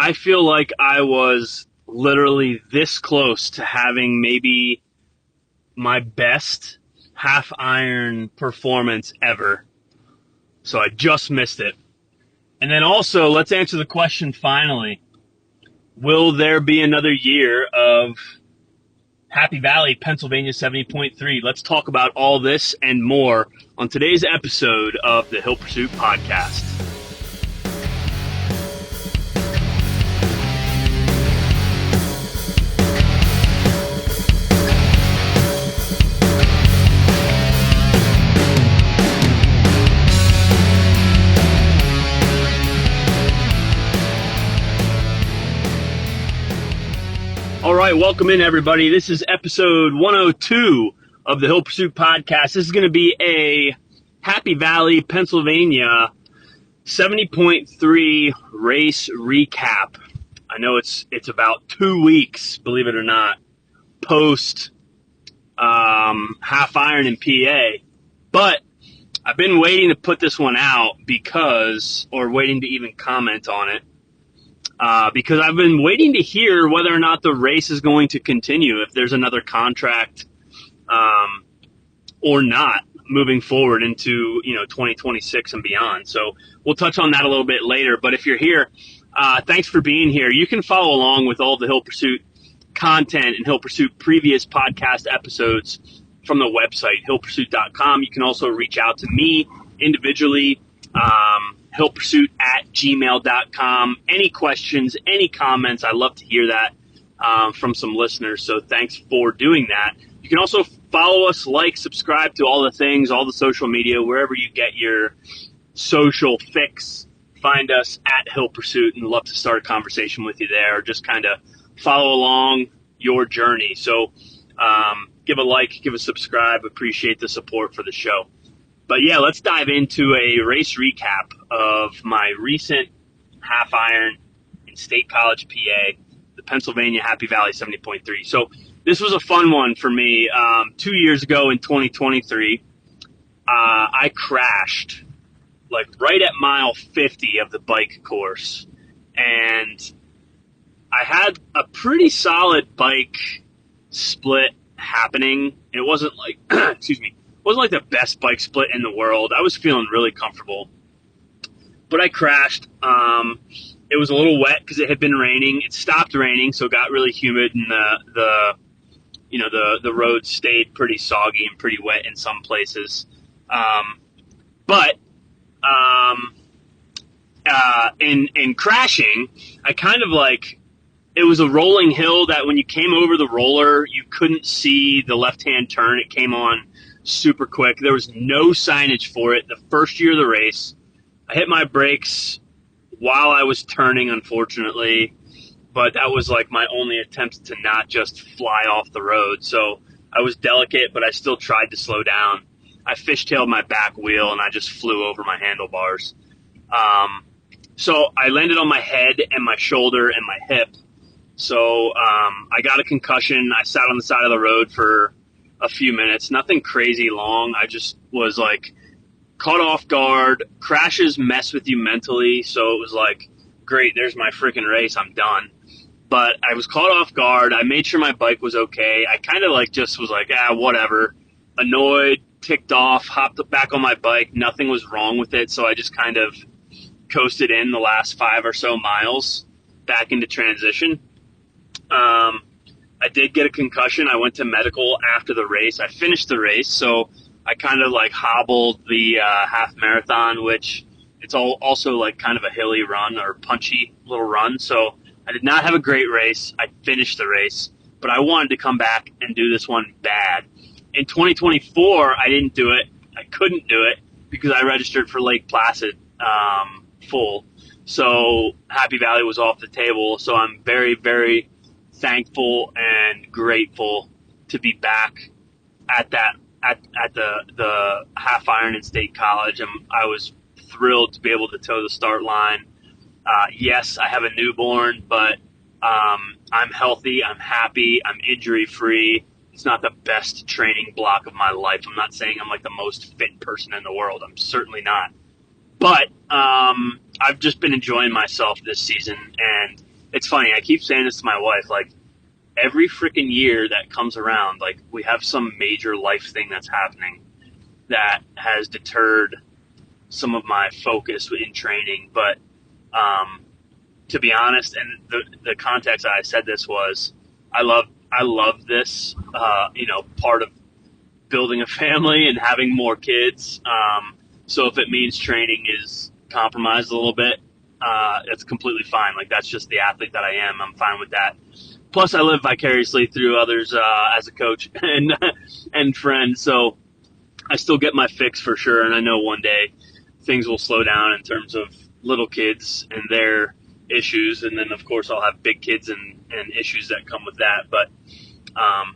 I feel like I was literally this close to having maybe my best half iron performance ever. So I just missed it. And then also, let's answer the question finally. Will there be another year of Happy Valley, Pennsylvania 70.3? Let's talk about all this and more on today's episode of the Hill Pursuit Podcast. All right, welcome in, everybody. This is episode 102 of the Hill Pursuit Podcast. This is going to be a Happy Valley, Pennsylvania 70.3 race recap. I know it's about 2 weeks, believe it or not, post half iron in PA. But I've been waiting to put this one out waiting to even comment on it. Because I've been waiting to hear whether or not the race is going to continue, if there's another contract or not moving forward into 2026 and beyond. So we'll touch on that a little bit later. But if you're here, thanks for being here. You can follow along with all the Hill Pursuit content and Hill Pursuit previous podcast episodes from the website, hillpursuit.com. You can also reach out to me individually, hillpursuit@gmail.com. Any questions, any comments, I love to hear that from some listeners, so thanks for doing that. You can also follow us, subscribe to all the things, all the social media, wherever you get your social fix. Find us at Hill Pursuit, and love to start a conversation with you there, or just kind of follow along your journey. So give a like, give a subscribe, appreciate the support for the show. But yeah, let's dive into a race recap of my recent half iron in State College, PA, the Pennsylvania Happy Valley 70.3. So this was a fun one for me. 2 years ago in 2023, I crashed right at mile 50 of the bike course. And I had a pretty solid bike split happening. It wasn't wasn't the best bike split in the world. I was feeling really comfortable, but I crashed. It was a little wet because it had been raining. It stopped raining, so it got really humid, and the road stayed pretty soggy and pretty wet in some places. In crashing, I kind of it was a rolling hill that when you came over the roller, you couldn't see the left-hand turn. It came on super quick. There was no signage for it. The first year of the race, I hit my brakes while I was turning, unfortunately, but that was my only attempt to not just fly off the road. So I was delicate, but I still tried to slow down. I fishtailed my back wheel and I just flew over my handlebars. So I landed on my head and my shoulder and my hip. So I got a concussion. I sat on the side of the road for a few minutes, nothing crazy long. I just was caught off guard. Crashes mess with you mentally, so it was great, there's my freaking race, I'm done. But I was caught off guard. I made sure my bike was okay. I kind of just was whatever. Annoyed, ticked off, hopped back on my bike. Nothing was wrong with it, so I just kind of coasted in the last 5 or so miles back into transition. I did get a concussion. I went to medical after the race. I finished the race, so I kind of hobbled the half marathon, which it's also kind of a hilly run or punchy little run. So I did not have a great race. I finished the race, but I wanted to come back and do this one bad. In 2024, I didn't do it. I couldn't do it because I registered for Lake Placid full. So Happy Valley was off the table. So I'm very, very thankful and grateful to be back at the half iron in State College. I was thrilled to be able to toe the start line. Yes, I have a newborn, but I'm healthy, I'm happy, I'm injury free. It's not the best training block of my life. I'm not saying I'm the most fit person in the world. I'm certainly not. But I've just been enjoying myself this season, and it's funny. I keep saying this to my wife, like every freaking year that comes around, like we have some major life thing that's happening that has deterred some of my focus in training. But to be honest, and the context I said this was, I love this, part of building a family and having more kids. So if it means training is compromised a little bit, it's completely fine. Like that's just the athlete that I am. I'm fine with that. Plus, I live vicariously through others as a coach and friend. So I still get my fix for sure. And I know one day things will slow down in terms of little kids and their issues. And then, of course, I'll have big kids and issues that come with that. But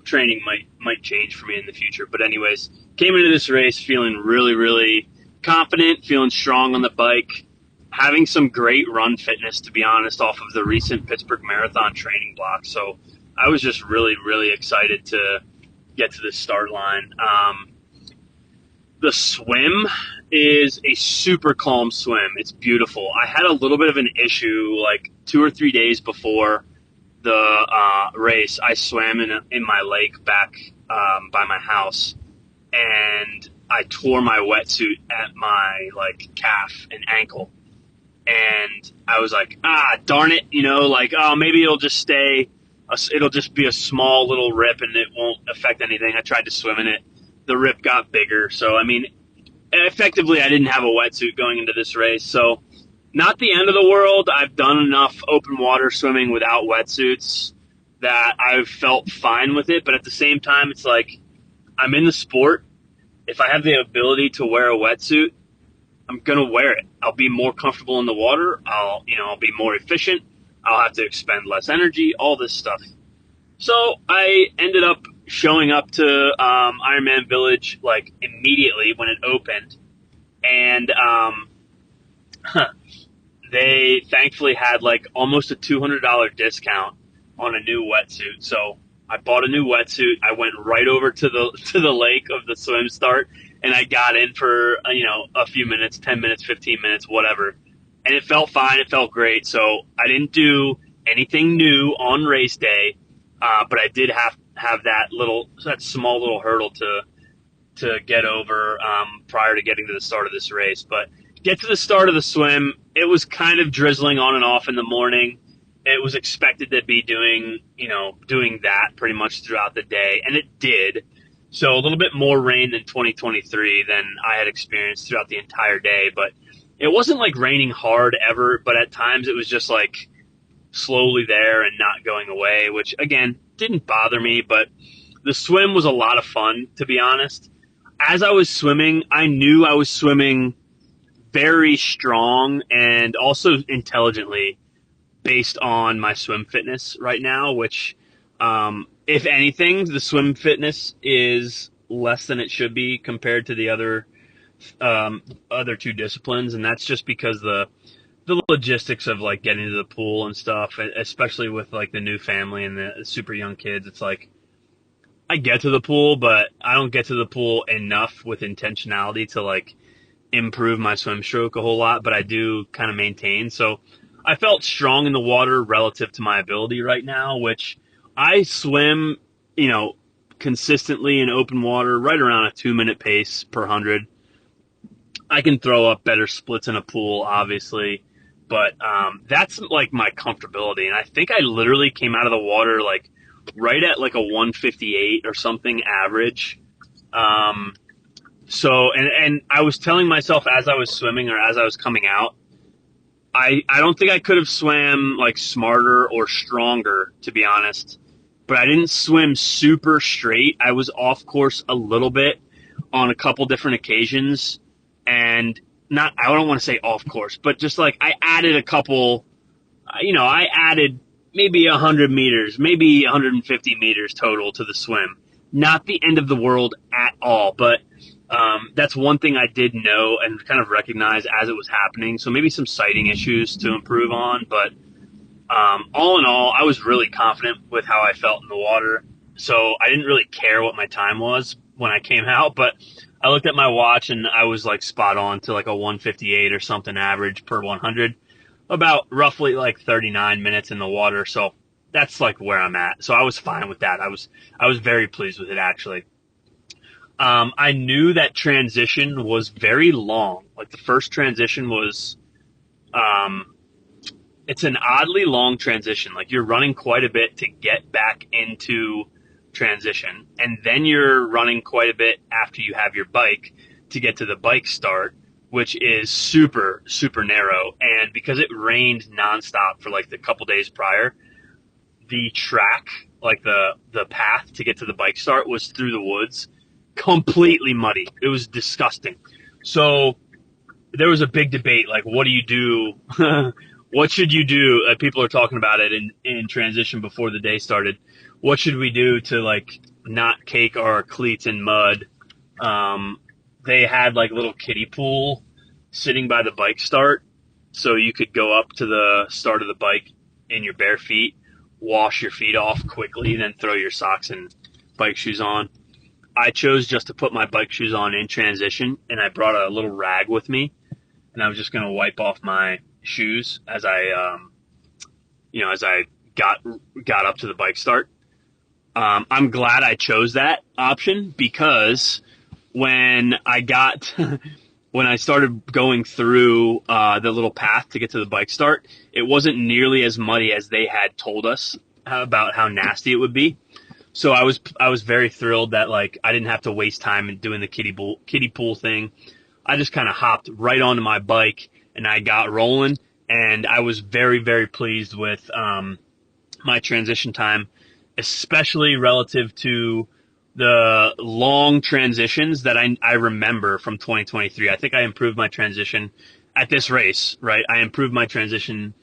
training might change for me in the future. But anyways, came into this race feeling really, really confident, feeling strong on the bike, having some great run fitness, to be honest, off of the recent Pittsburgh Marathon training block. So I was just really, really excited to get to this start line. The swim is a super calm swim. It's beautiful. I had a little bit of an issue like 2 or 3 days before the race. I swam in my lake back by my house, and I tore my wetsuit at my calf and ankle. And I was like, darn it, maybe it'll just it'll just be a small little rip and it won't affect anything. I tried to swim in it. The rip got bigger. So, I mean, effectively, I didn't have a wetsuit going into this race. So, not the end of the world. I've done enough open water swimming without wetsuits that I've felt fine with it. But at the same time, it's like I'm in the sport. If I have the ability to wear a wetsuit, I'm going to wear it. I'll be more comfortable in the water. I'll be more efficient. I'll have to expend less energy, all this stuff. So I ended up showing up to Ironman Village immediately when it opened. And they thankfully had almost a $200 discount on a new wetsuit. So I bought a new wetsuit. I went right over to the lake of the swim start, and I got in for a few minutes, 10 minutes, 15 minutes, whatever. And it felt fine. It felt great. So I didn't do anything new on race day, but I did have that small little hurdle to get over prior to getting to the start of this race. But get to the start of the swim, it was kind of drizzling on and off in the morning. It was expected to be doing that pretty much throughout the day, and it did. So a little bit more rain than 2023 than I had experienced throughout the entire day. But it wasn't raining hard ever, but at times it was just slowly there and not going away, which again didn't bother me. But the swim was a lot of fun, to be honest. As I was swimming, I knew I was swimming very strong and also intelligently based on my swim fitness right now, which if anything, the swim fitness is less than it should be compared to the other two disciplines. And that's just because the logistics of getting to the pool and stuff, especially with the new family and the super young kids. It's I get to the pool, but I don't get to the pool enough with intentionality to improve my swim stroke a whole lot, but I do kind of maintain. So I felt strong in the water relative to my ability right now, which I swim, consistently in open water right around a 2-minute pace per 100. I can throw up better splits in a pool, obviously, but that's my comfortability. And I think I literally came out of the water right at a 158 or something average. So, and I was telling myself as I was swimming or as I was coming out, I don't think I could have swam smarter or stronger, to be honest, but I didn't swim super straight. I was off course a little bit on a couple different occasions, and I don't want to say off course, but just I added a couple, I added maybe 100 meters, maybe 150 meters total to the swim. Not the end of the world at all, but that's one thing I did know and kind of recognize as it was happening. So maybe some sighting issues to improve on. But all in all, I was really confident with how I felt in the water. So I didn't really care what my time was when I came out. But I looked at my watch and I was spot on to a 158 or something average per 100. about roughly like 39 minutes in the water. So that's like where I'm at. So I was fine with that. I was very pleased with it actually. I knew that transition was very long. Like the first transition was, um, it's an oddly long transition. Like you're running quite a bit to get back into transition, and then you're running quite a bit after you have your bike to get to the bike start, which is super, super narrow. And because it rained nonstop for like the couple days prior, the track, like the path to get to the bike start was through the woods, completely muddy. It was disgusting. So there was a big debate, like, what do you do? What should you do? People are talking about it in transition before the day started. What should we do to like not cake our cleats in mud? They had like a little kiddie pool sitting by the bike start, so you could go up to the start of the bike in your bare feet, wash your feet off quickly, then throw your socks and bike shoes on. I chose just to put my bike shoes on in transition, and I brought a little rag with me, and I was just going to wipe off my shoes as I got up to the bike start. I'm glad I chose that option because when I got when I started going through the little path to get to the bike start, it wasn't nearly as muddy as they had told us about how nasty it would be. So I was very thrilled that like I didn't have to waste time in doing the kiddie pool thing. I just kind of hopped right onto my bike and I got rolling, and I was very, very pleased with my transition time, especially relative to the long transitions that I remember from 2023. I think I improved my transition at this race, right? I improved my transition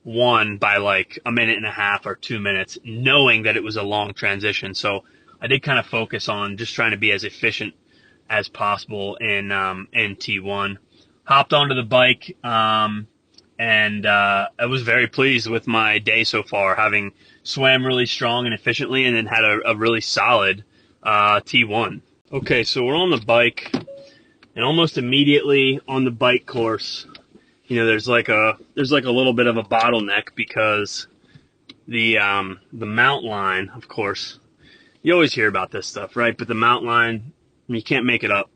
one by like a minute and a half or 2 minutes, knowing that it was a long transition. So I did kind of focus on just trying to be as efficient as possible in T1. Hopped onto the bike, and I was very pleased with my day so far, having swam really strong and efficiently, and then had a really solid T1. Okay, so we're on the bike, and almost immediately on the bike course, there's like a little bit of a bottleneck because the mount line, of course, you always hear about this stuff, right? But the mount line, you can't make it up.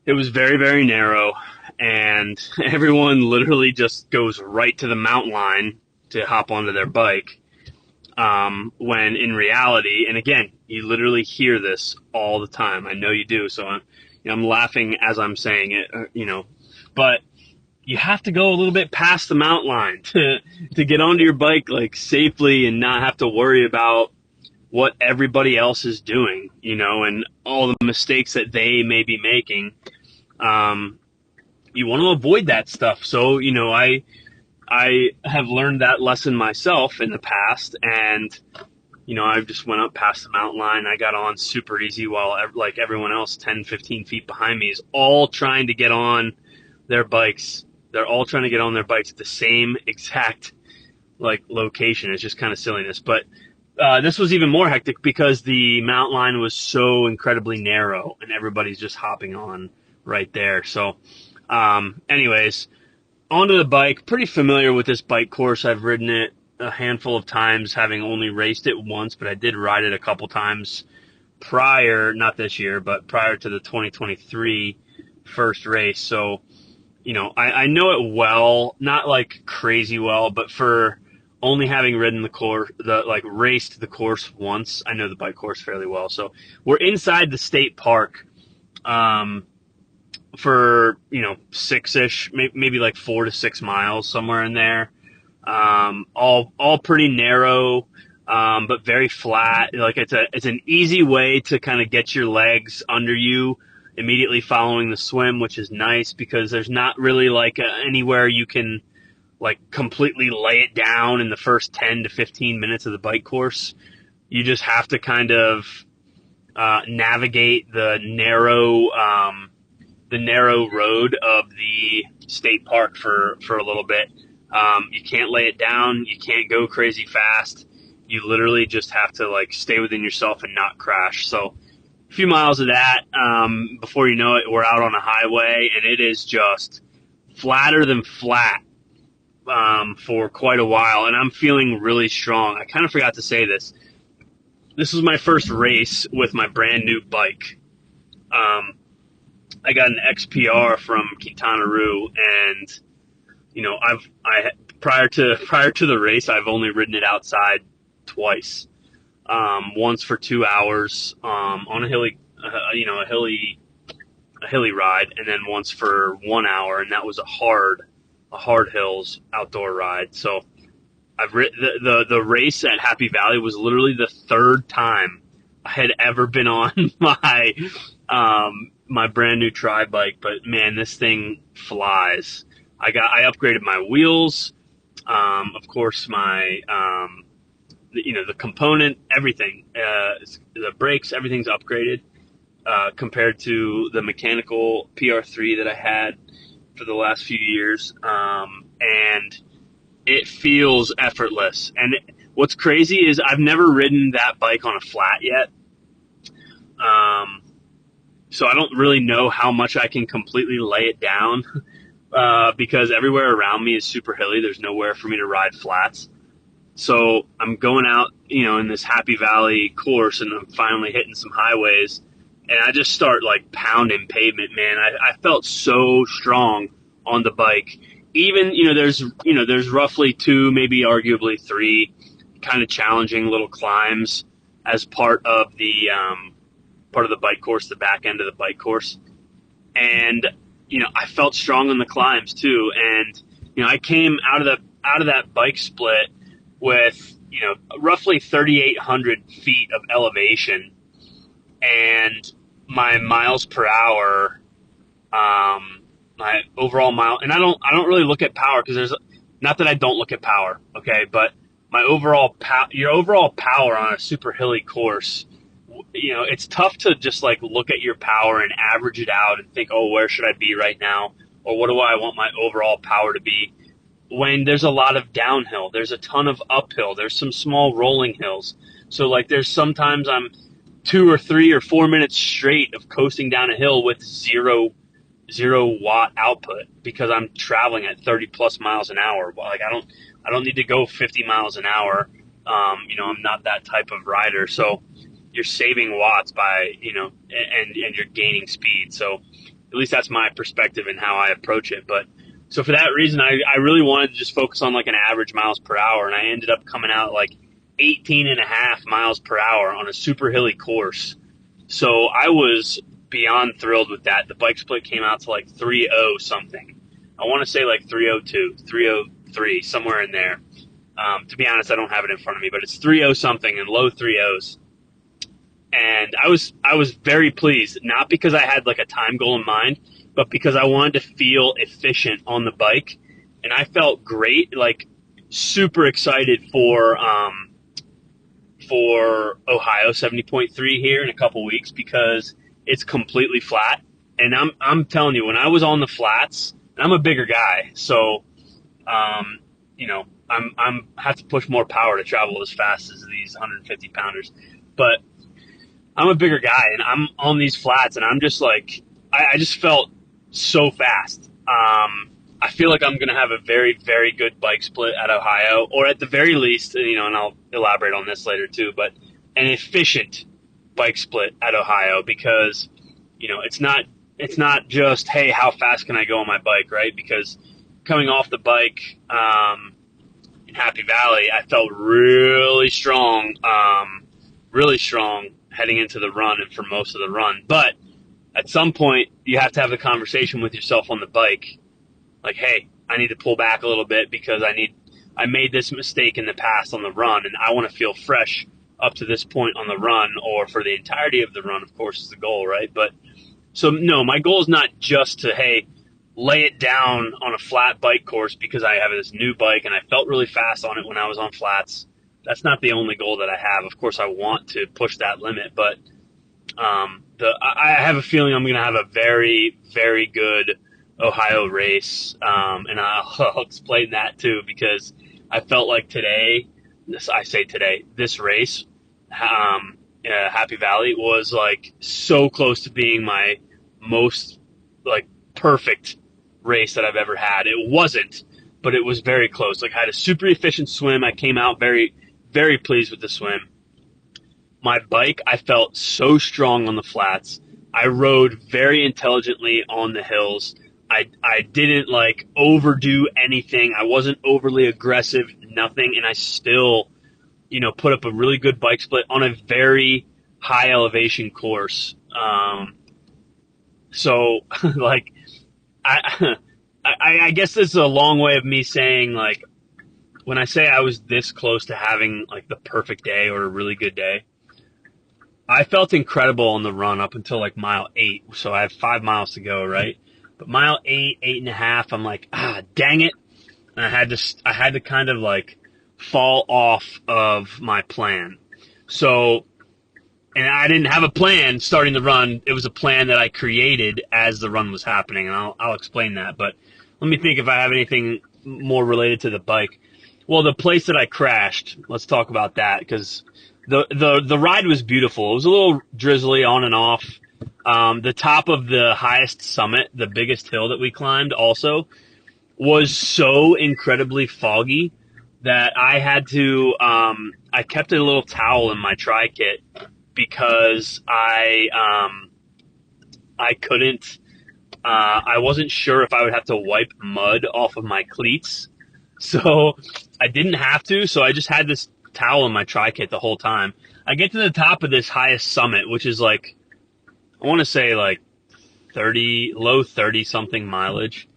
It was very, very narrow, and everyone literally just goes right to the mount line to hop onto their bike. When in reality, and again, you literally hear this all the time. I know you do, so I'm laughing as I'm saying it, but you have to go a little bit past the mount line to get onto your bike like safely and not have to worry about what everybody else is doing, and all the mistakes that they may be making. You want to avoid that stuff. So, I have learned that lesson myself in the past, and, I just went up past the mountain line. I got on super easy while like everyone else 10, 15 feet behind me is all trying to get on their bikes. They're all trying to get on their bikes at the same exact like location. It's just kind of silliness. But this was even more hectic because the mountain line was so incredibly narrow and everybody's just hopping on right there. So anyways, onto the bike. Pretty familiar with this bike course. I've ridden it a handful of times, having only raced it once, but I did ride it a couple times prior, not this year, but prior to the 2023 first race. So, I know it well, not like crazy well, but for only having ridden the course, raced the course once, I know the bike course fairly well. So we're inside the state park, for, 6-ish, maybe like 4 to 6 miles, somewhere in there. All pretty narrow, but very flat. Like it's an easy way to kind of get your legs under you immediately following the swim, which is nice because there's not really like anywhere you can like completely lay it down in the first 10 to 15 minutes of the bike course. You just have to kind of navigate the narrow road of the state park for a little bit. You can't lay it down. You can't go crazy fast. You literally just have to like stay within yourself and not crash. So a few miles of that, before you know it, we're out on a highway, and it is just flatter than flat. for quite a while, and I'm feeling really strong. I kind of forgot to say this. This was my first race with my brand new bike. I got an XPR from Quintana Roo, and prior to the race, I've only ridden it outside twice. Once for 2 hours on a hilly ride, and then once for 1 hour, and that was a hard hills outdoor ride. So I've the race at Happy Valley was literally the third time I had ever been on my brand new tri bike, but man, this thing flies. I upgraded my wheels, of course my the component, everything, the brakes, everything's upgraded compared to the mechanical PR3 that I had for the last few years, and it feels effortless. And what's crazy is I've never ridden that bike on a flat yet. So I don't really know how much I can completely lay it down because everywhere around me is super hilly. There's nowhere for me to ride flats. So I'm going out, in this Happy Valley course, and I'm finally hitting some highways, and I just start like pounding pavement, man. I felt so strong on the bike. Even, there's roughly 2, maybe arguably 3 kind of challenging little climbs as part of the bike course, the back end of the bike course. And, I felt strong on the climbs too. And, I came out of that bike split with, roughly 3,800 feet of elevation, and my miles per hour, my overall mile, and I don't really look at power, because there's, not that I don't look at power, okay, but my your overall power on a super hilly course, it's tough to just like look at your power and average it out and think, oh, where should I be right now? Or what do I want my overall power to be? When there's a lot of downhill, there's a ton of uphill, there's some small rolling hills. So like there's sometimes I'm 2 or 3 or 4 minutes straight of coasting down a hill with zero watt output because I'm traveling at 30 plus miles an hour. Like I don't need to go 50 miles an hour. I'm not that type of rider. So you're saving watts by, and you're gaining speed. So at least that's my perspective and how I approach it. But so for that reason, I really wanted to just focus on like an average miles per hour, and I ended up coming out like 18.5 miles per hour on a super hilly course. So I was beyond thrilled with that. The bike split came out to like 3.0 something. I want to say like 3.02, 3.03, somewhere in there. To be honest, I don't have it in front of me, but it's 3.0 something and low 3.0s. And I was very pleased, not because I had like a time goal in mind, but because I wanted to feel efficient on the bike. And I felt great, like super excited for Ohio 70.3 here in a couple weeks, because it's completely flat. And I'm telling you, when I was on the flats, and I'm a bigger guy, so I'm have to push more power to travel as fast as these 150 pounders. But I'm a bigger guy, and I'm on these flats, and I'm just like, I just felt so fast. I feel like I'm going to have a very, very good bike split at Ohio, or at the very least, and I'll elaborate on this later too, but an efficient bike split at Ohio, because, it's not just, hey, how fast can I go on my bike, right? Because coming off the bike, in Happy Valley, I felt really strong heading into the run and for most of the run. But at some point, you have to have a conversation with yourself on the bike. Like, hey, I need to pull back a little bit because I made this mistake in the past on the run, and I want to feel fresh up to this point on the run, or for the entirety of the run, of course, is the goal, right? But so no, my goal is not just to, hey, lay it down on a flat bike course because I have this new bike and I felt really fast on it when I was on flats. That's not the only goal that I have. Of course, I want to push that limit, but I have a feeling I'm going to have a very, very good Ohio race, and I'll explain that too, because I felt like this race, Happy Valley, was like so close to being my most like perfect race that I've ever had. It wasn't, but it was very close. Like, I had a super efficient swim. I came out very, very pleased with the swim. My bike, I felt so strong on the flats. I rode very intelligently on the hills. I didn't like overdo anything. I wasn't overly aggressive, nothing. And I still, put up a really good bike split on a very high elevation course. So like, I guess this is a long way of me saying, like, when I say I was this close to having like the perfect day or a really good day, I felt incredible on the run up until like mile 8. So I have 5 miles to go, right? But mile 8, 8.5, I'm like, dang it. And I had to kind of like fall off of my plan. So, and I didn't have a plan starting the run. It was a plan that I created as the run was happening. And I'll explain that. But let me think if I have anything more related to the bike. Well, the place that I crashed, let's talk about that, because the ride was beautiful. It was a little drizzly on and off. The top of the highest summit, the biggest hill that we climbed also, was so incredibly foggy that I had to, I kept a little towel in my tri-kit because I couldn't, I wasn't sure if I would have to wipe mud off of my cleats. So I didn't have to, so I just had this towel in my tri-kit the whole time. I get to the top of this highest summit, which is like, I want to say like low 30 something mileage.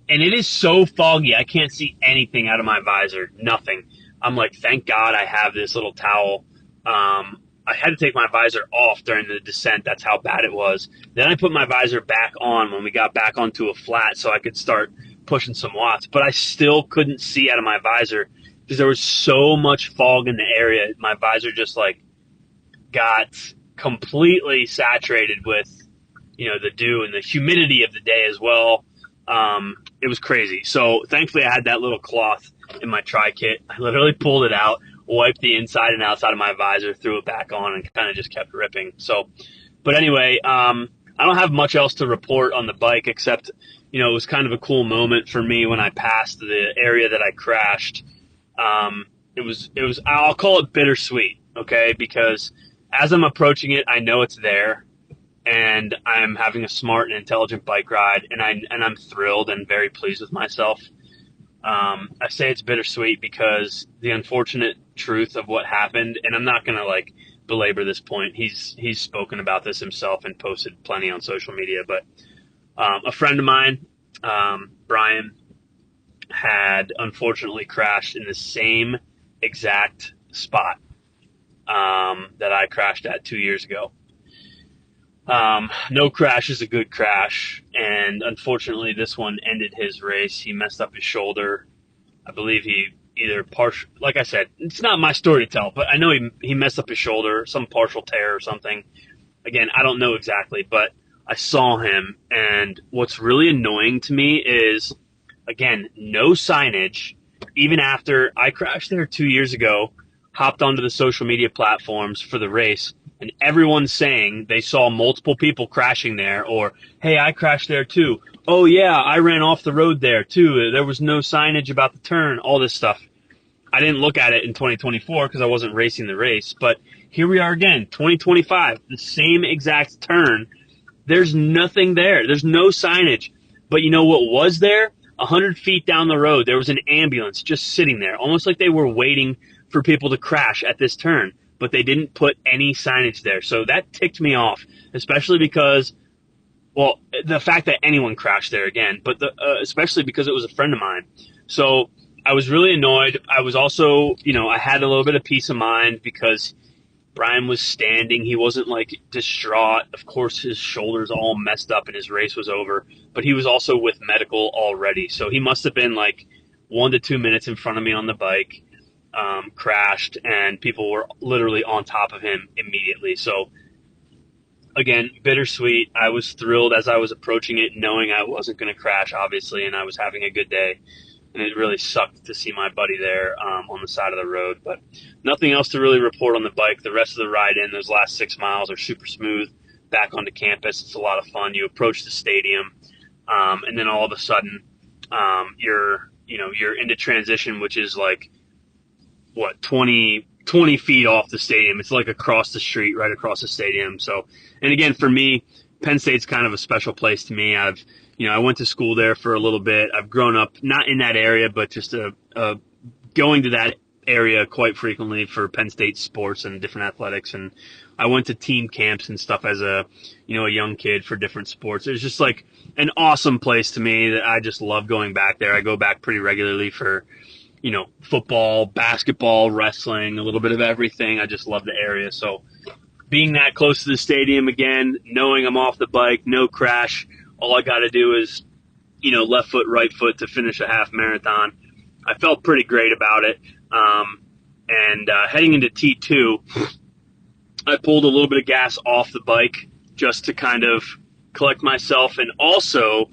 And it is so foggy, I can't see anything out of my visor, nothing. I'm like, thank God I have this little towel. I had to take my visor off during the descent. That's how bad it was. Then I put my visor back on when we got back onto a flat so I could start pushing some watts. But I still couldn't see out of my visor because there was so much fog in the area. My visor just like got completely saturated with, the dew and the humidity of the day as well. It was crazy. So thankfully I had that little cloth in my tri-kit. I literally pulled it out, wiped the inside and outside of my visor, threw it back on, and kind of just kept ripping. So, but anyway, I don't have much else to report on the bike except, it was kind of a cool moment for me when I passed the area that I crashed. It was, I'll call it bittersweet, okay? Because as I'm approaching it, I know it's there, and I'm having a smart and intelligent bike ride, and I'm thrilled and very pleased with myself. I say it's bittersweet because the unfortunate truth of what happened, and I'm not going to like belabor this point. He's spoken about this himself and posted plenty on social media, but a friend of mine, Brian, had unfortunately crashed in the same exact spot that I crashed at 2 years ago. No crash is a good crash, and unfortunately this one ended his race. He messed up his shoulder. I believe he either like I said, it's not my story to tell, but I know he messed up his shoulder, some partial tear or something. Again, I don't know exactly, but I saw him, and what's really annoying to me is, again, no signage. Even after I crashed there 2 years ago, hopped onto the social media platforms for the race, and everyone's saying they saw multiple people crashing there, or, hey, I crashed there too. Oh yeah, I ran off the road there too. There was no signage about the turn, all this stuff. I didn't look at it in 2024 because I wasn't racing the race, but here we are again, 2025, the same exact turn. There's nothing there. There's no signage. But you know what was there? 100 feet down the road, there was an ambulance just sitting there, almost like they were waiting for people to crash at this turn, but they didn't put any signage there. So that ticked me off, especially because, well, the fact that anyone crashed there again, but especially because it was a friend of mine. So I was really annoyed. I was also, I had a little bit of peace of mind because Brian was standing. He wasn't like distraught. Of course, his shoulder's all messed up and his race was over, but he was also with medical already. So he must have been like 1 to 2 minutes in front of me on the bike, crashed, and people were literally on top of him immediately. So again, bittersweet. I was thrilled as I was approaching it, knowing I wasn't going to crash, obviously, and I was having a good day. And it really sucked to see my buddy there on the side of the road. But nothing else to really report on the bike. The rest of the ride in, those last 6 miles are super smooth. Back onto campus, it's a lot of fun. You approach the stadium, and then all of a sudden, you're you're into transition, which is like, what, 20 feet off the stadium. It's like across the street, right across the stadium. So, and again, for me, Penn State's kind of a special place to me. I went to school there for a little bit. I've grown up not in that area, but just going to that area quite frequently for Penn State sports and different athletics. And I went to team camps and stuff as a young kid for different sports. It was just like an awesome place to me that I just love going back there. I go back pretty regularly for, football, basketball, wrestling, a little bit of everything. I just love the area. So being that close to the stadium again, knowing I'm off the bike, no crash, all I got to do is, left foot, right foot to finish a half marathon. I felt pretty great about it. And heading into T2, I pulled a little bit of gas off the bike just to kind of collect myself and also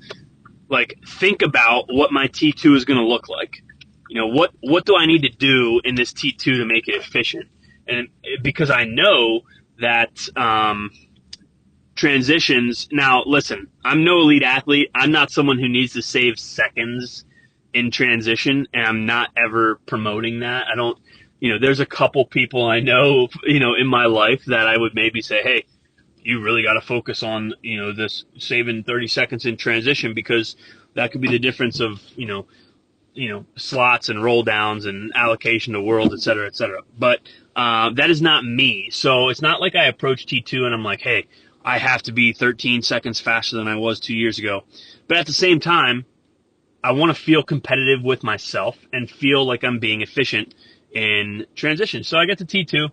think about what my T2 is going to look like. What do I need to do in this T2 to make it efficient? And because I know that transitions, now listen, I'm no elite athlete. I'm not someone who needs to save seconds in transition, and I'm not ever promoting that. I don't, there's a couple people I know, in my life that I would maybe say, hey, you really got to focus on, this saving 30 seconds in transition, because that could be the difference of, slots and roll downs and allocation to world, et cetera, et cetera. But that is not me. So it's not like I approach T2 and I'm like, hey, I have to be 13 seconds faster than I was 2 years ago. But at the same time, I want to feel competitive with myself and feel like I'm being efficient in transition. So I get to T2,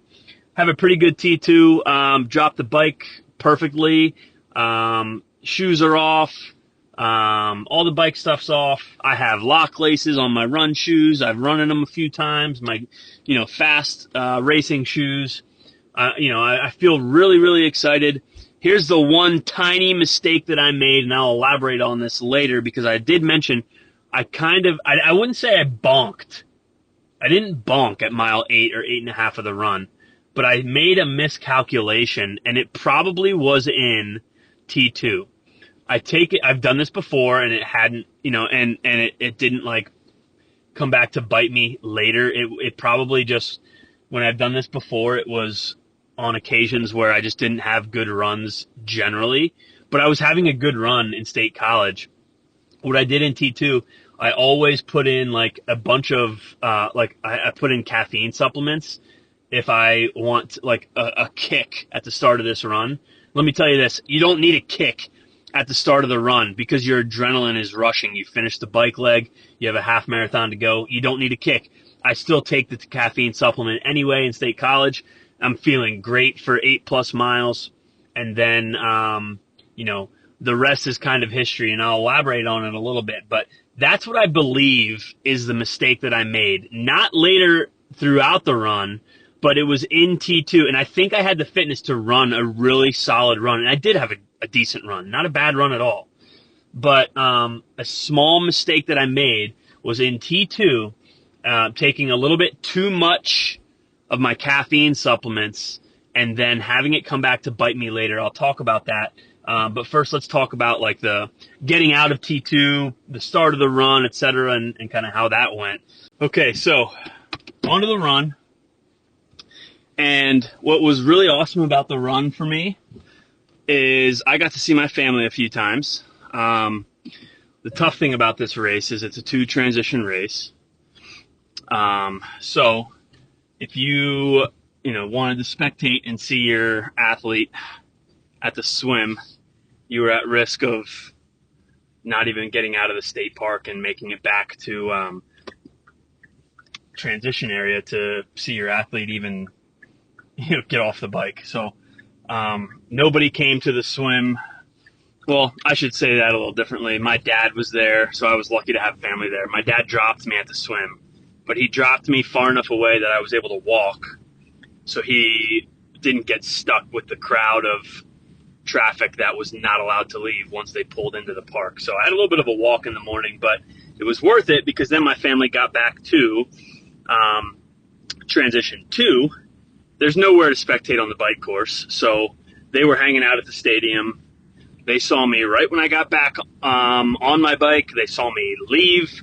have a pretty good T2, drop the bike perfectly, shoes are off, all the bike stuff's off. I have lock laces on my run shoes. I've run in them a few times, my, fast racing shoes. I feel really, really excited. Here's the one tiny mistake that I made, and I'll elaborate on this later, because I did mention I wouldn't say I bonked. I didn't bonk at mile 8 or 8.5 of the run, but I made a miscalculation, and it probably was in T2. I've done this before, and it hadn't, and it didn't come back to bite me later. It probably just, when I've done this before, it was on occasions where I just didn't have good runs generally, but I was having a good run in State College. What I did in T2, I always put in a bunch of, I put in caffeine supplements if I want a kick at the start of this run. Let me tell you this, you don't need a kick at the start of the run because your adrenaline is rushing. You finished the bike leg, you have a half marathon to go, you don't need a kick. I still take the caffeine supplement anyway in State College. I'm feeling great for 8+ miles. And then, the rest is kind of history, and I'll elaborate on it a little bit. But that's what I believe is the mistake that I made. Not later throughout the run, but it was in T2. And I think I had the fitness to run a really solid run. And I did have a decent run, not a bad run at all. But a small mistake that I made was in T2, taking a little bit too much of my caffeine supplements and then having it come back to bite me later. I'll talk about that. But first, let's talk about the getting out of T2, the start of the run, etc., and kind of how that went. Okay, so onto the run. And what was really awesome about the run for me is I got to see my family a few times. The tough thing about this race is it's a 2 transition race. So if you wanted to spectate and see your athlete at the swim, you were at risk of not even getting out of the state park and making it back to transition area to see your athlete even get off the bike. So nobody came to the swim. Well, I should say that a little differently. My dad was there, so I was lucky to have family there. My dad dropped me at the swim, but he dropped me far enough away that I was able to walk, so he didn't get stuck with the crowd of traffic that was not allowed to leave once they pulled into the park. So I had a little bit of a walk in the morning, but it was worth it because then my family got back to transition 2. There's nowhere to spectate on the bike course, so they were hanging out at the stadium. They saw me right when I got back on my bike. They saw me leave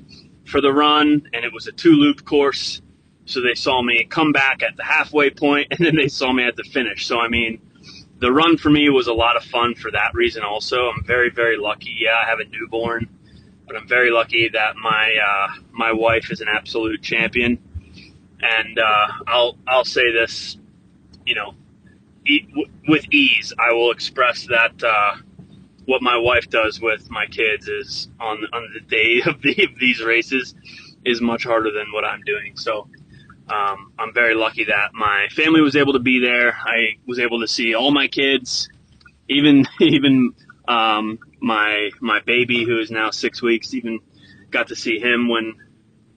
for the run, and it was a 2-loop course. So they saw me come back at the halfway point, and then they saw me at the finish. So, I mean, the run for me was a lot of fun for that reason also. I'm very, very lucky. Yeah, I have a newborn, but I'm very lucky that my wife is an absolute champion. And I'll say this, you know, with ease, I will express that what my wife does with my kids is on the day of these races is much harder than what I'm doing. So I'm very lucky that my family was able to be there. I was able to see all my kids, even my baby, who is now 6 weeks, even got to see him when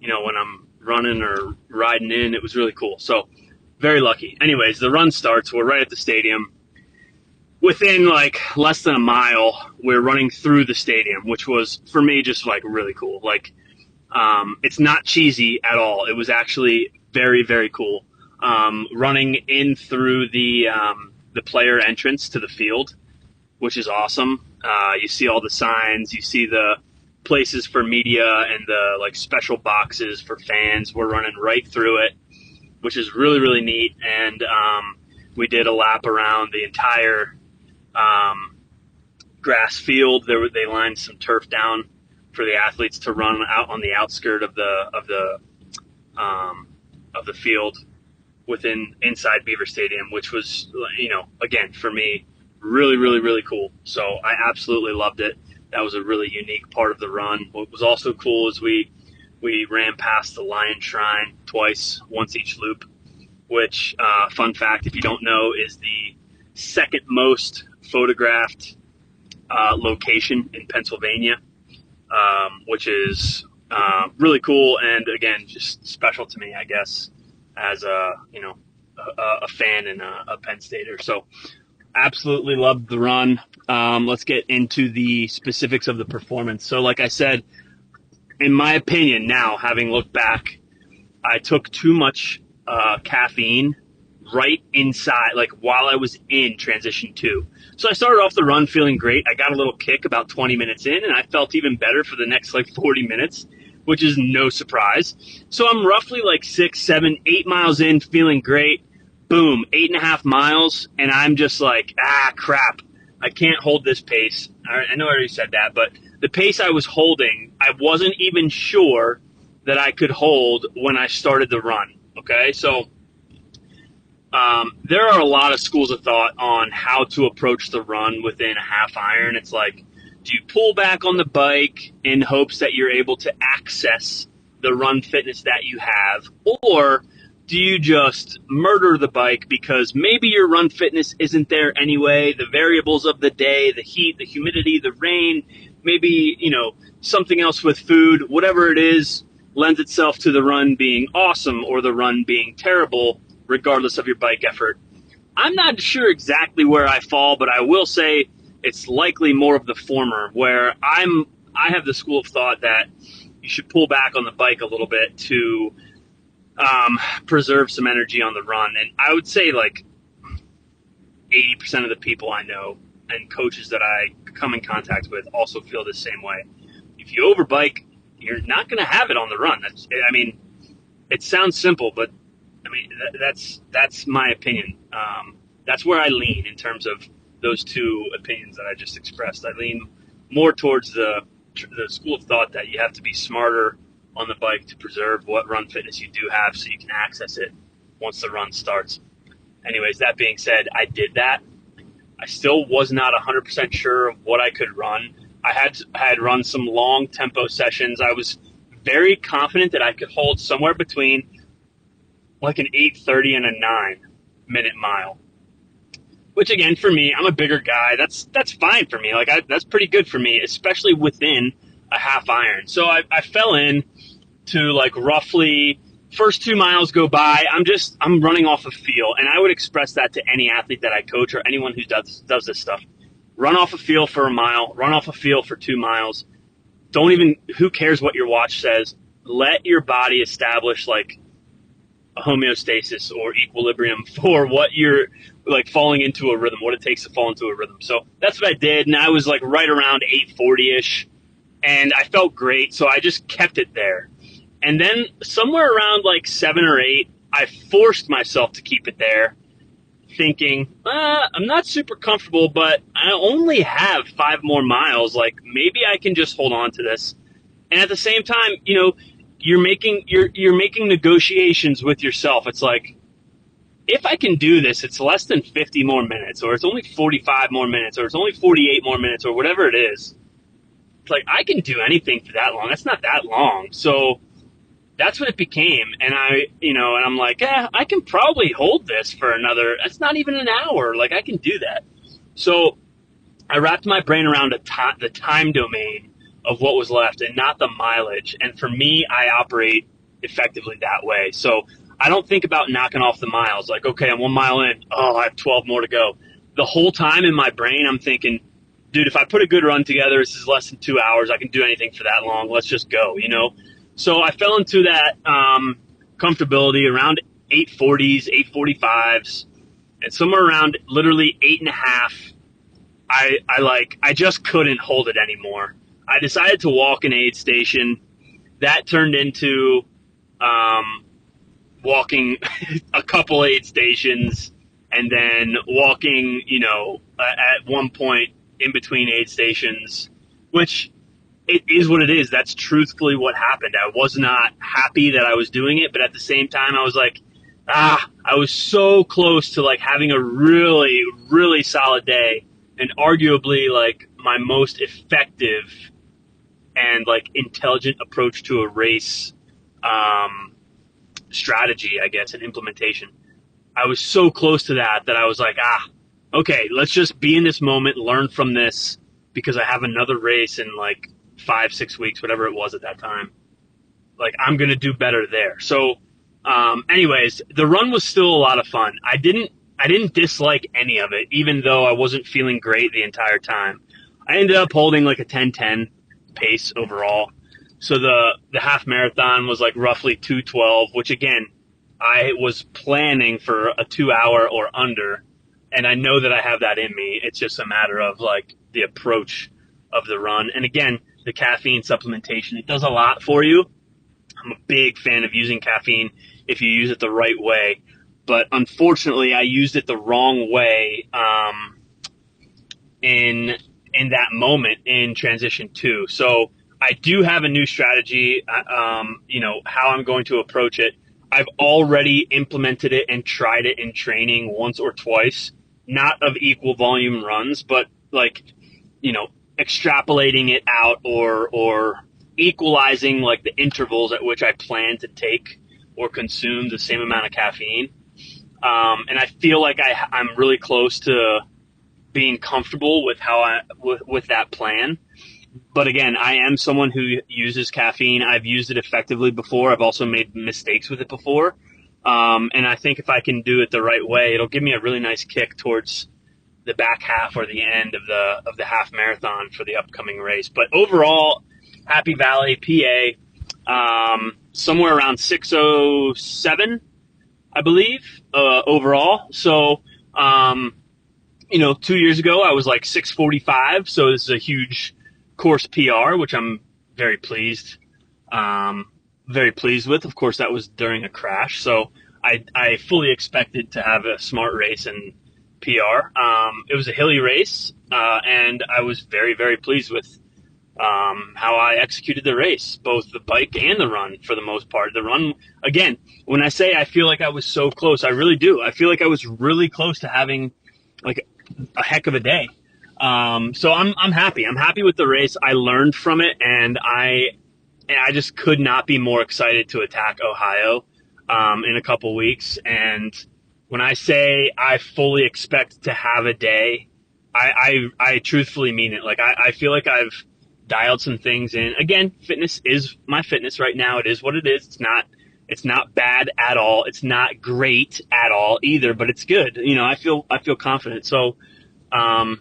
I'm running or riding in. It was really cool. So very lucky. Anyways, the run starts. We're right at the stadium. Within like less than a mile, we're running through the stadium, which was for me just like really cool. Like, it's not cheesy at all. It was actually very, very cool. Running in through the player entrance to the field, which is awesome. You see all the signs, you see the places for media and the like special boxes for fans. We're running right through it, which is really, really neat. And we did a lap around the entire grass field. They lined some turf down for the athletes to run out on the outskirt of the field inside Beaver Stadium, which was, again, for me, really, really, really cool. So I absolutely loved it. That was a really unique part of the run. What was also cool is we ran past the Lion Shrine twice, once each loop, which, fun fact, if you don't know, is the second most photographed location in Pennsylvania, which is really cool and, again, just special to me, I guess, as a fan and a Penn Stater. So absolutely loved the run. Let's get into the specifics of the performance. So like I said, in my opinion now, having looked back, I took too much caffeine right inside, like while I was in transition 2. So I started off the run feeling great. I got a little kick about 20 minutes in, and I felt even better for the next like 40 minutes, which is no surprise. So I'm roughly like 6, 7, 8 miles in, feeling great. Boom, 8.5 miles, and I'm just like, crap. I can't hold this pace. I know I already said that, but the pace I was holding, I wasn't even sure that I could hold when I started the run. Okay, so there are a lot of schools of thought on how to approach the run within a half iron. It's like, do you pull back on the bike in hopes that you're able to access the run fitness that you have, or do you just murder the bike because maybe your run fitness isn't there anyway? The variables of the day, the heat, the humidity, the rain, maybe, something else with food, whatever it is, lends itself to the run being awesome or the run being terrible, regardless of your bike effort. I'm not sure exactly where I fall, but I will say it's likely more of the former, where I have the school of thought that you should pull back on the bike a little bit to preserve some energy on the run. And I would say like 80% of the people I know and coaches that I come in contact with also feel the same way. If you overbike, you're not going to have it on the run. It sounds simple, but that's my opinion. That's where I lean in terms of those two opinions that I just expressed. I lean more towards the school of thought that you have to be smarter on the bike to preserve what run fitness you do have so you can access it once the run starts. Anyways, that being said, I did that. I still was not 100% sure of what I could run. I had run some long tempo sessions. I was very confident that I could hold somewhere between like an 8:30 and a 9-minute mile, which again, for me, I'm a bigger guy. That's fine for me. That's pretty good for me, especially within a half iron. So I fell in to like roughly first 2 miles go by. I'm running off a feel, and I would express that to any athlete that I coach or anyone who does this stuff. Run off a feel for a mile, run off a feel for 2 miles. Who cares what your watch says? Let your body establish like a homeostasis or equilibrium for what you're like falling into a rhythm, what it takes to fall into a rhythm. So that's what I did. And I was like right around 8:40-ish, and I felt great. So I just kept it there. And then somewhere around like 7 or 8, I forced myself to keep it there, thinking, I'm not super comfortable, but I only have 5 more miles. Like, maybe I can just hold on to this. And at the same time, you're making negotiations with yourself. It's like, if I can do this, it's less than 50 more minutes, or it's only 45 more minutes, or it's only 48 more minutes, or whatever it is. It's like, I can do anything for that long. That's not that long. So that's what it became. And I'm like, I can probably hold this for another, that's not even an hour. Like, I can do that. So I wrapped my brain around the time domain of what was left and not the mileage. And for me, I operate effectively that way. So I don't think about knocking off the miles. Like, okay, I'm 1 mile in. Oh, I have 12 more to go. The whole time in my brain, I'm thinking, dude, if I put a good run together, this is less than 2 hours. I can do anything for that long. Let's just go, So I fell into that comfortability around 840s, 845s, and somewhere around literally 8.5. I just couldn't hold it anymore. I decided to walk an aid station. That turned into walking a couple aid stations, and then walking, at one point in between aid stations, which it is what it is. That's truthfully what happened. I was not happy that I was doing it, but at the same time, I was like, I was so close to like having a really, really solid day, and arguably like my most effective and like intelligent approach to a race strategy, I guess, and implementation. I was so close to that I was like, okay, let's just be in this moment, learn from this, because I have another race in like 5-6 weeks, whatever it was at that time. Like, I'm going to do better there. So, anyways, the run was still a lot of fun. I didn't dislike any of it, even though I wasn't feeling great the entire time. I ended up holding like a 10:10 pace overall. So the half marathon was like roughly 2:12, which again, I was planning for a 2 hour or under, and I know that I have that in me. It's just a matter of like the approach of the run. And again, the caffeine supplementation, it does a lot for you. I'm a big fan of using caffeine if you use it the right way. But unfortunately, I used it the wrong way in that moment in transition 2. So I do have a new strategy, how I'm going to approach it. I've already implemented it and tried it in training once or twice, not of equal volume runs, but like, extrapolating it out or equalizing like the intervals at which I plan to take or consume the same amount of caffeine. And I feel like I'm really close to being comfortable with with that plan. But again, I am someone who uses caffeine. I've used it effectively before. I've also made mistakes with it before. And I think if I can do it the right way, it'll give me a really nice kick towards the back half or the end of the half marathon for the upcoming race. But overall, Happy Valley, PA, somewhere around 6:07, I believe, overall. So, 2 years ago, I was like 6:45. So this is a huge course PR, which I'm very pleased with. Of course, that was during a crash. So I fully expected to have a smart race and PR. It was a hilly race, and I was very, very pleased with how I executed the race, both the bike and the run for the most part. The run, again, when I say I feel like I was so close, I really do. I feel like I was really close to having like a heck of a day. So I'm happy. I'm happy with the race. I learned from it, and I just could not be more excited to attack Ohio in a couple weeks. And when I say I fully expect to have a day, I truthfully mean it. Like, I feel like I've dialed some things in. Again, fitness is my fitness right now. It is what it is. It's not bad at all. It's not great at all either, but it's good. I feel confident. So, I'm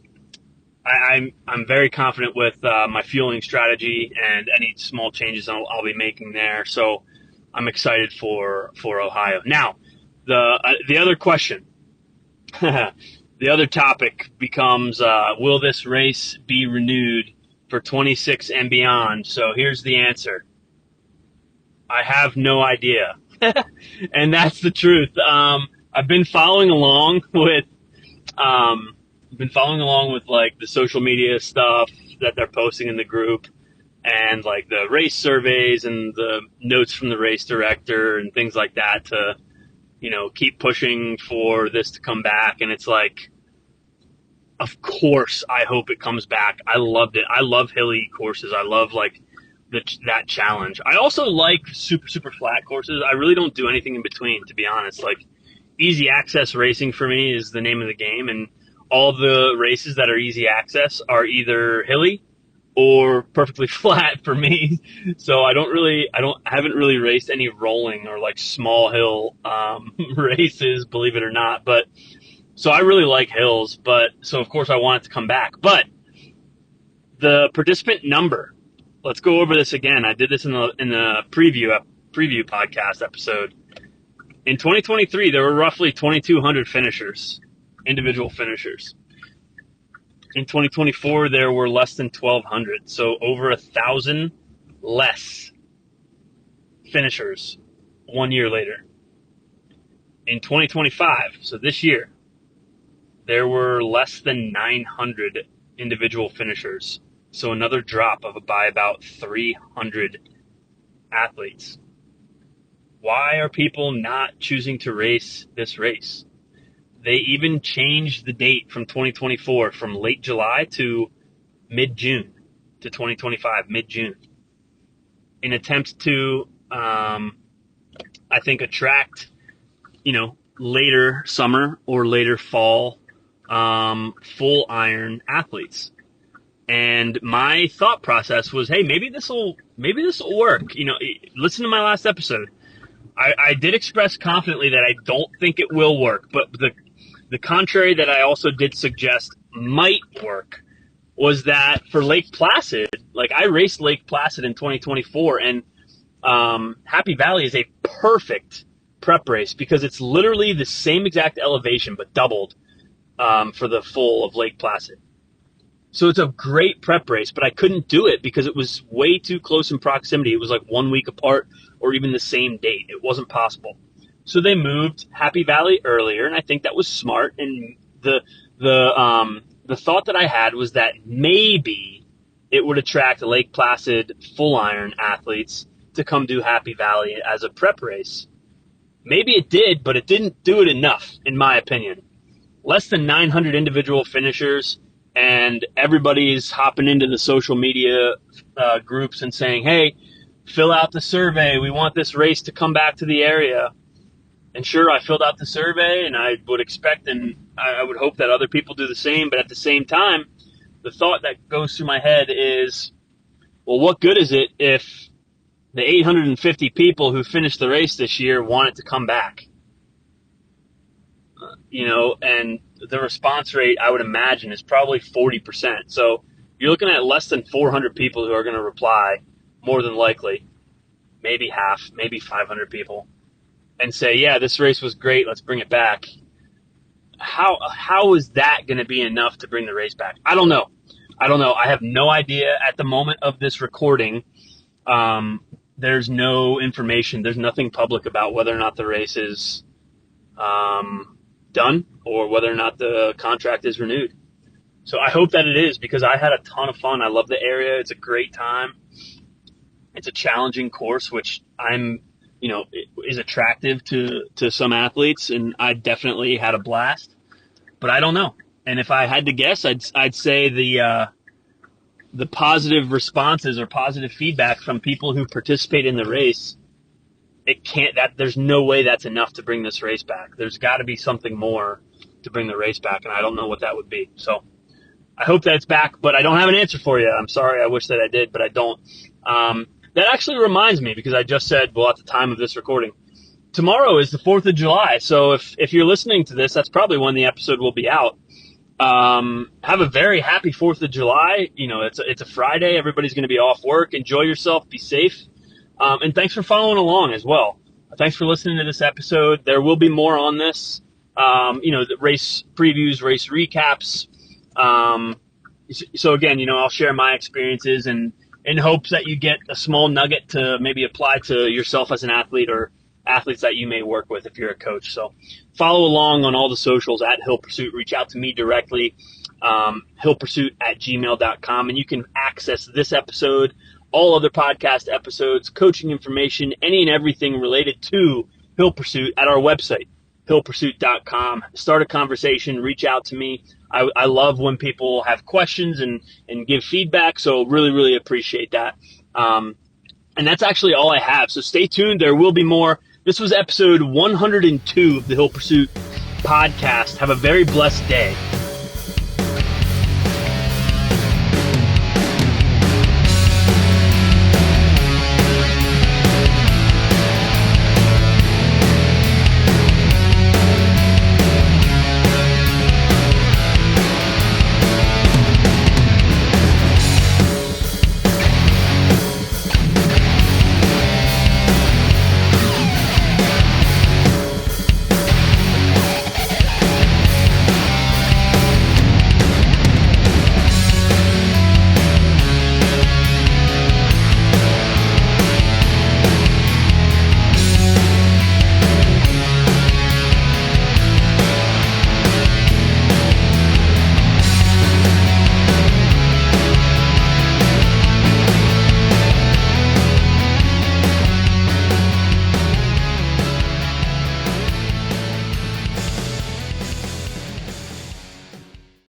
very confident with my fueling strategy and any small changes I'll be making there. So I'm excited for Ohio. Now, the other question, the other topic becomes, will this race be renewed for 26 and beyond? So here's the answer. I have no idea. And that's the truth. I've been following along with, like the social media stuff that they're posting in the group, and like the race surveys and the notes from the race director and things like that to, keep pushing for this to come back. And it's like, of course, I hope it comes back. I loved it. I love hilly courses. I love like that challenge. I also like super, super flat courses. I really don't do anything in between, to be honest. Like, easy access racing for me is the name of the game. And all the races that are easy access are either hilly or perfectly flat for me. So I haven't really raced any rolling or like small hill, races, believe it or not. But so I really like hills, so of course I want it to come back. But the participant number, let's go over this again. I did this in the preview podcast episode. In 2023, there were roughly 2,200 finishers, individual finishers. In 2024, there were less than 1,200, so over 1,000 less finishers 1 year later. In 2025, so this year, there were less than 900 individual finishers, so another drop by about 300 athletes. Why are people not choosing to race this race? They even changed the date from 2024 from late July to mid-June to 2025, mid-June, in attempts to, I think, attract, later summer or later fall, full iron athletes. And my thought process was, hey, maybe this will work. Listen to my last episode. I did express confidently that I don't think it will work, but the contrary that I also did suggest might work was that for Lake Placid, like I raced Lake Placid in 2024, and Happy Valley is a perfect prep race because it's literally the same exact elevation but doubled for the full of Lake Placid. So it's a great prep race, but I couldn't do it because it was way too close in proximity. It was like 1 week apart or even the same date. It wasn't possible. So they moved Happy Valley earlier, and I think that was smart. And the thought that I had was that maybe it would attract Lake Placid full iron athletes to come do Happy Valley as a prep race. Maybe it did, but it didn't do it enough, in my opinion. Less than 900 individual finishers, and everybody's hopping into the social media groups and saying, hey, fill out the survey. We want this race to come back to the area. And sure, I filled out the survey, and I would expect and I would hope that other people do the same. But at the same time, the thought that goes through my head is, well, what good is it if the 850 people who finished the race this year want it to come back? And the response rate, I would imagine, is probably 40%. So you're looking at less than 400 people who are going to reply, more than likely, maybe half, maybe 500 people, and say, yeah, this race was great, let's bring it back. How is that going to be enough to bring the race back? I don't know. I have no idea at the moment of this recording. There's no information. There's nothing public about whether or not the race is done or whether or not the contract is renewed. So I hope that it is, because I had a ton of fun. I love the area. It's a great time. It's a challenging course, which is attractive to some athletes, and I definitely had a blast. But I don't know. And if I had to guess, I'd say the positive responses or positive feedback from people who participate in the race, there's no way that's enough to bring this race back. There's got to be something more to bring the race back, and I don't know what that would be. So I hope that it's back, but I don't have an answer for you. I'm sorry. I wish that I did, but I don't. That actually reminds me, because I just said, well, at the time of this recording, tomorrow is the 4th of July. So if you're listening to this, that's probably when the episode will be out. Have a very happy 4th of July. It's a Friday. Everybody's going to be off work. Enjoy yourself. Be safe. And thanks for following along as well. Thanks for listening to this episode. There will be more on this. The race previews, race recaps. So again, I'll share my experiences and in hopes that you get a small nugget to maybe apply to yourself as an athlete or athletes that you may work with if you're a coach. So follow along on all the socials at Hill Pursuit. Reach out to me directly, hillpursuit@gmail.com, and you can access this episode, all other podcast episodes, coaching information, any and everything related to Hill Pursuit at our website, hillpursuit.com. Start a conversation, reach out to me. I love when people have questions and give feedback, so really, really appreciate that. And that's actually all I have, so stay tuned. There will be more. This was episode 102 of the Hill Pursuit podcast. Have a very blessed day.